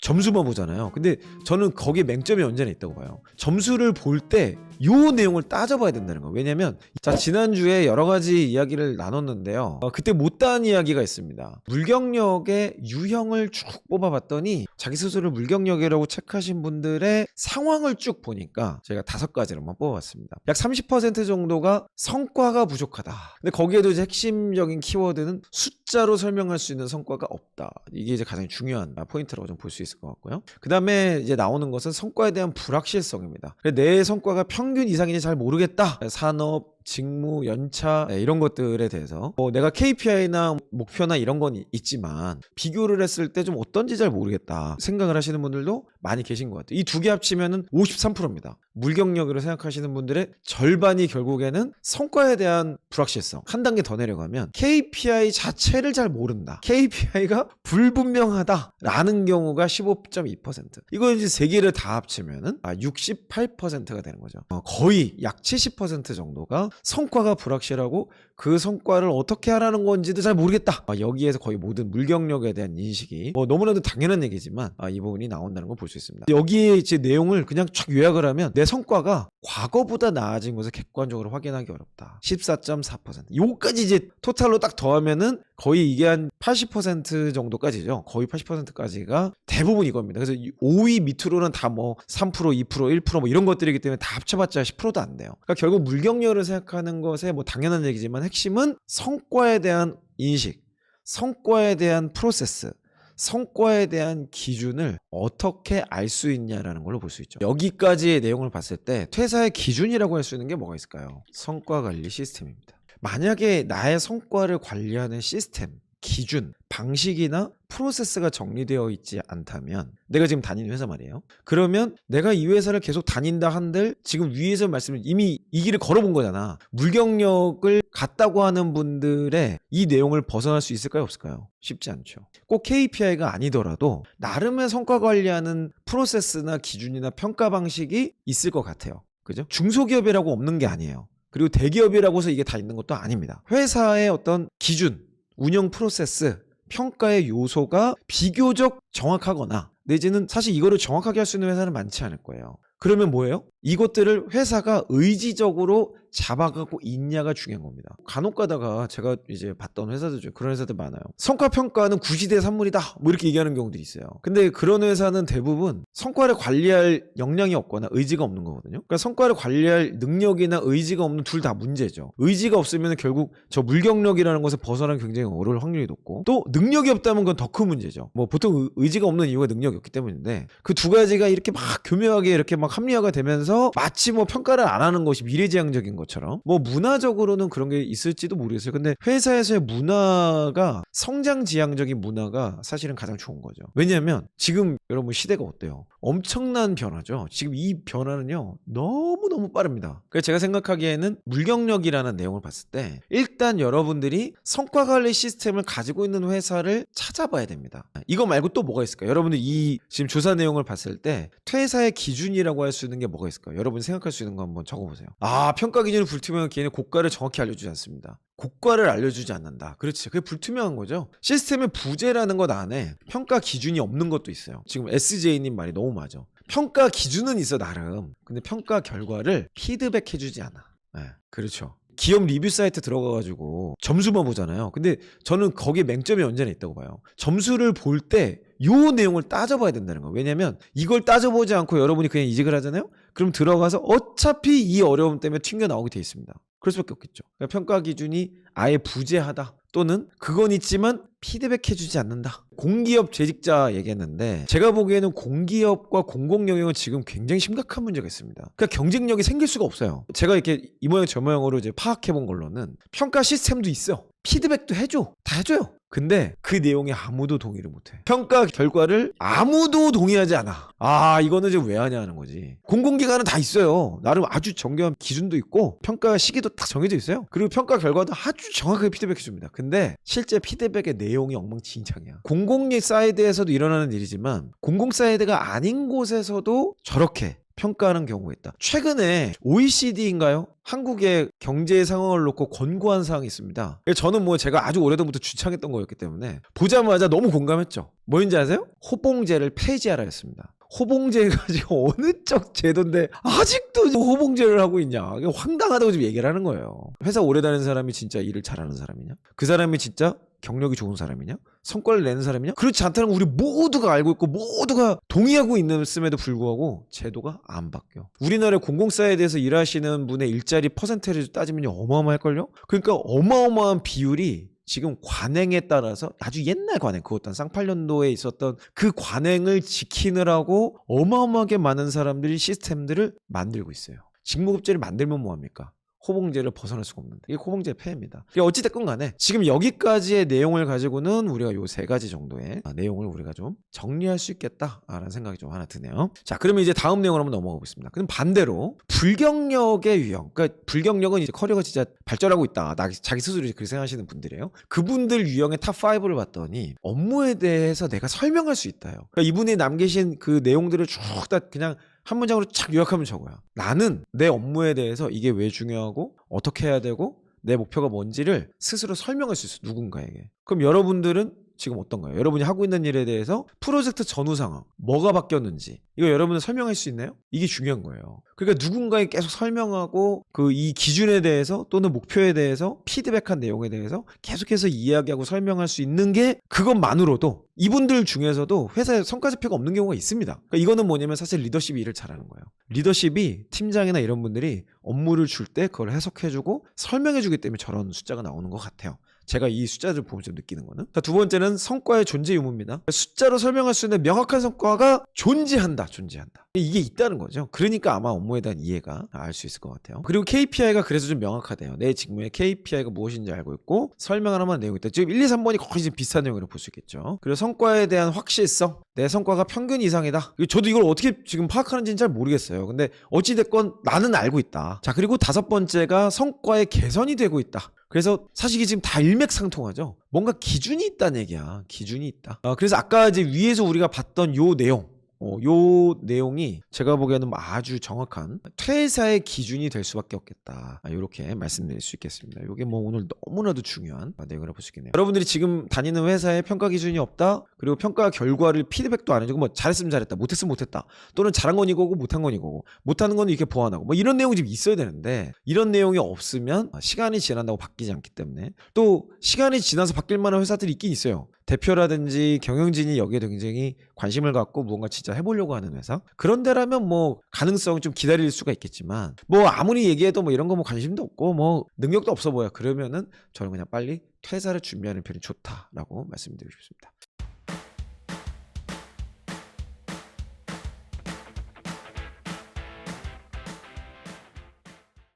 점수만 보잖아요. 근데 저는 거기에 맹점이 언제나 있다고 봐요. 점수를 볼 때 요 내용을 따져봐야 된다는 거예요. 왜냐면 자, 지난주에 여러 가지 이야기를 나눴는데요. 그때 못다한 이야기가 있습니다. 물경력의 유형을 쭉 뽑아봤더니 자기 스스로를 물경력이라고 체크하신 분들의 상황을 쭉 보니까 제가 5가지를 한번 뽑아봤습니다. 약 30% 정도가 성과가 부족하다. 근데 거기에도 이제 핵심적인 키워드는 숫자로 설명할 수 있는 성과가 없다. 이게 이제 가장 중요한 포인트라고 좀 볼 수 있을 것 같고요. 그 다음에 이제 나오는 것은 성과에 대한 불확실성입니다. 내 성과가 평균 이상인지 잘 모르겠다. 산업, 직무, 연차 이런 것들에 대해서 내가 KPI나 목표나 이런 건 있지만 비교를 했을 때 좀 어떤지 잘 모르겠다 생각을 하시는 분들도 많이 계신 것 같아요. 이 두 개 합치면은 53%입니다. 물경력으로 생각하시는 분들의 절반이 결국에는 성과에 대한 불확실성. 한 단계 더 내려가면 KPI 자체를 잘 모른다. KPI가 불분명하다라는 경우가 15.2%. 이거 이제 세 개를 다 합치면은 68%가 되는 거죠. 거의 약 70% 정도가 성과가 불확실하고 그 성과를 어떻게 하라는 건지도 잘 모르겠다. 여기에서 거의 모든 물경력에 대한 인식이 너무나도 당연한 얘기지만 이 부분이 나온다는 걸 볼 수 있습니다. 여기에 이제 내용을 그냥 쫙 요약을 하면 내 성과가 과거보다 나아진 것을 객관적으로 확인하기 어렵다. 14.4%. 요까지 이제 토탈로 딱 더하면은 거의 이게 한 80% 정도까지죠. 거의 80%까지가 대부분 이겁니다. 그래서 5위 밑으로는 다 뭐 3%, 2%, 1% 뭐 이런 것들이기 때문에 다 합쳐봤자 10%도 안 돼요. 그러니까 결국 물경력을 생각하는 것에 뭐 당연한 얘기지만 핵심은 성과에 대한 인식, 성과에 대한 프로세스, 성과에 대한 기준을 어떻게 알 수 있냐라는 걸로 볼 수 있죠. 여기까지의 내용을 봤을 때 퇴사의 기준이라고 할 수 있는 게 뭐가 있을까요? 성과 관리 시스템입니다. 만약에 나의 성과를 관리하는 시스템, 기준, 방식이나 프로세스가 정리되어 있지 않다면 내가 지금 다니는 회사 말이에요. 그러면 내가 이 회사를 계속 다닌다 한들 지금 위에서 말씀을 이미 이 길을 걸어본 거잖아. 물경력을 갖다고 하는 분들의 이 내용을 벗어날 수 있을까요? 없을까요? 쉽지 않죠. 꼭 KPI가 아니더라도 나름의 성과 관리하는 프로세스나 기준이나 평가 방식이 있을 것 같아요. 그죠? 중소기업이라고 없는 게 아니에요. 그리고 대기업이라고 해서 이게 다 있는 것도 아닙니다. 회사의 어떤 기준, 운영 프로세스, 평가의 요소가 비교적 정확하거나 내지는 사실 이거를 정확하게 할 수 있는 회사는 많지 않을 거예요. 그러면 뭐예요? 이것들을 회사가 의지적으로 잡아가고 있냐가 중요한 겁니다. 간혹 가다가 제가 이제 봤던 회사들 중에 그런 회사들 많아요. 성과평가는 구시대 산물이다 뭐 이렇게 얘기하는 경우들이 있어요. 근데 그런 회사는 대부분 성과를 관리할 역량이 없거나 의지가 없는 거거든요. 그러니까 성과를 관리할 능력이나 의지가 없는 둘 다 문제죠. 의지가 없으면 결국 저 물경력이라는 것을 벗어나기 굉장히 어려울 확률이 높고 또 능력이 없다면 그건 더 큰 문제죠. 뭐 보통 의지가 없는 이유가 능력이 없기 때문인데 그 두 가지가 이렇게 막 교묘하게 이렇게 막 합리화가 되면서 마치 뭐 평가를 안 하는 것이 미래지향적인 것처럼 뭐 문화적으로는 그런 게 있을지도 모르겠어요. 근데 회사에서의 문화가 성장지향적인 문화가 사실은 가장 좋은 거죠. 왜냐하면 지금 여러분 시대가 어때요? 엄청난 변화죠. 지금 이 변화는요 너무너무 빠릅니다. 그래서 제가 생각하기에는 물경력이라는 내용을 봤을 때 일단 여러분들이 성과관리 시스템을 가지고 있는 회사를 찾아봐야 됩니다. 이거 말고 또 뭐가 있을까요? 여러분들 이 지금 조사 내용을 봤을 때 퇴사의 기준이라고 할 수 있는 게 뭐가 있을까요? 여러분이 생각할 수 있는 거 한번 적어보세요. 평가 기준이 불투명한 기회는 고가를 정확히 알려주지 않습니다. 고가를 알려주지 않는다. 그렇지. 그게 불투명한 거죠. 시스템의 부재라는 것 안에 평가 기준이 없는 것도 있어요. 지금 SJ님 말이 너무 맞아. 평가 기준은 있어 나름. 근데 평가 결과를 피드백해주지 않아. 네, 그렇죠. 기업 리뷰 사이트 들어가가지고 점수만 보잖아요. 근데 저는 거기에 맹점이 언제나 있다고 봐요. 점수를 볼 때 요 내용을 따져봐야 된다는 거예요. 왜냐면 이걸 따져보지 않고 여러분이 그냥 이직을 하잖아요. 그럼 들어가서 어차피 이 어려움 때문에 튕겨나오게 돼 있습니다. 그럴 수밖에 없겠죠. 그러니까 평가 기준이 아예 부재하다 또는 그건 있지만 피드백해주지 않는다. 공기업 재직자 얘기했는데 제가 보기에는 공기업과 공공영역은 지금 굉장히 심각한 문제가 있습니다. 그러니까 경쟁력이 생길 수가 없어요. 제가 이렇게 이 모양 저 모양으로 이제 파악해본 걸로는 평가 시스템도 있어. 피드백도 해줘. 다 해줘요. 근데 그 내용에 아무도 동의를 못해. 평가 결과를 아무도 동의하지 않아. 이거는 이제 왜 하냐 하는 거지. 공공기관은 다 있어요. 나름 아주 정교한 기준도 있고 평가 시기도 딱 정해져 있어요. 그리고 평가 결과도 아주 정확하게 피드백해 줍니다. 근데 실제 피드백의 내용이 엉망진창이야. 공공 사이드에서도 일어나는 일이지만 공공 사이드가 아닌 곳에서도 저렇게 평가하는 경우가 있다. 최근에 OECD인가요? 한국의 경제 상황을 놓고 권고한 사항이 있습니다. 저는 뭐 제가 아주 오래전부터 주창했던 거였기 때문에 보자마자 너무 공감했죠. 뭐인지 아세요? 호봉제를 폐지하라였습니다. 호봉제가 지금 어느 쪽 제도인데 아직도 호봉제를 하고 있냐. 이게 황당하다고 지금 얘기를 하는 거예요. 회사 오래 다니는 사람이 진짜 일을 잘하는 사람이냐? 그 사람이 진짜 경력이 좋은 사람이냐? 성과를 내는 사람이냐? 그렇지 않다는 걸 우리 모두가 알고 있고 모두가 동의하고 있음에도 불구하고 제도가 안 바뀌어. 우리나라의 공공사에 대해서 일하시는 분의 일자리 퍼센테이지 따지면 어마어마할걸요? 그러니까 어마어마한 비율이 지금 관행에 따라서 아주 옛날 관행, 그것도 한 쌍팔년도에 있었던 그 관행을 지키느라고 어마어마하게 많은 사람들이 시스템들을 만들고 있어요. 직무급제를 만들면 뭐합니까? 호봉제를 벗어날 수가 없는데 이게 호봉제 폐해입니다. 어찌됐건 간에 지금 여기까지의 내용을 가지고는 우리가 요 3가지 정도의 내용을 우리가 좀 정리할 수 있겠다라는 생각이 좀 하나 드네요. 자, 그러면 이제 다음 내용으로 한번 넘어가 보겠습니다. 그럼 반대로 불경력의 유형, 그러니까 불경력은 이제 커리어가 진짜 발전하고 있다, 자기 스스로 그렇게 생각하시는 분들이에요. 그분들 유형의 탑5를 봤더니 업무에 대해서 내가 설명할 수 있다요. 그러니까 이분이 남기신 그 내용들을 쭉 다 그냥 한 문장으로 착 요약하면 적어요. 나는 내 업무에 대해서 이게 왜 중요하고 어떻게 해야 되고 내 목표가 뭔지를 스스로 설명할 수 있어, 누군가에게. 그럼 여러분들은 지금 어떤가요? 여러분이 하고 있는 일에 대해서 프로젝트 전후 상황, 뭐가 바뀌었는지 이거 여러분은 설명할 수 있나요? 이게 중요한 거예요. 그러니까 누군가에 계속 설명하고 그 이 기준에 대해서 또는 목표에 대해서 피드백한 내용에 대해서 계속해서 이야기하고 설명할 수 있는 게 그것만으로도 이분들 중에서도 회사에 성과지표가 없는 경우가 있습니다. 그러니까 이거는 뭐냐면 사실 리더십이 일을 잘하는 거예요. 리더십이 팀장이나 이런 분들이 업무를 줄 때 그걸 해석해주고 설명해주기 때문에 저런 숫자가 나오는 것 같아요. 제가 이 숫자를 보면서 느끼는 거는. 자, 두 번째는 성과의 존재 유무입니다. 숫자로 설명할 수 있는 명확한 성과가 존재한다. 이게 있다는 거죠. 그러니까 아마 업무에 대한 이해가 알 수 있을 것 같아요. 그리고 KPI가 그래서 좀 명확하대요. 내 직무의 KPI가 무엇인지 알고 있고 설명하는 만 내용이 있다. 지금 1, 2, 3번이 거의 비슷한 내용이라고 볼 수 있겠죠. 그리고 성과에 대한 확실성, 내 성과가 평균 이상이다. 저도 이걸 어떻게 지금 파악하는지는 잘 모르겠어요. 근데 어찌됐건 나는 알고 있다. 자, 그리고 5번째가 성과의 개선이 되고 있다. 그래서 사실 이게 지금 다 일맥상통하죠. 뭔가 기준이 있다는 얘기야. 기준이 있다. 그래서 아까 이제 위에서 우리가 봤던 요 내용, 요 내용이 제가 보기에는 아주 정확한 퇴사의 기준이 될 수밖에 없겠다. 이렇게 말씀드릴 수 있겠습니다. 이게 뭐 오늘 너무나도 중요한 내용이라고 볼 수 있겠네요. 여러분들이 지금 다니는 회사에 평가 기준이 없다. 그리고 평가 결과를 피드백도 안 해주고 뭐 잘했으면 잘했다, 못했으면 못했다, 또는 잘한 건 이거고 못한 건 이거고, 못하는 건 이렇게 보완하고 뭐 이런 내용이 좀 있어야 되는데 이런 내용이 없으면 시간이 지난다고 바뀌지 않기 때문에, 또 시간이 지나서 바뀔 만한 회사들이 있긴 있어요. 대표라든지 경영진이 여기에 굉장히 관심을 갖고 무언가 진짜 해보려고 하는 회사, 그런 데라면 뭐 가능성은 좀 기다릴 수가 있겠지만 뭐 아무리 얘기해도 뭐 이런 거 뭐 관심도 없고 뭐 능력도 없어 보여, 그러면은 저는 그냥 빨리 퇴사를 준비하는 편이 좋다라고 말씀드리고 싶습니다.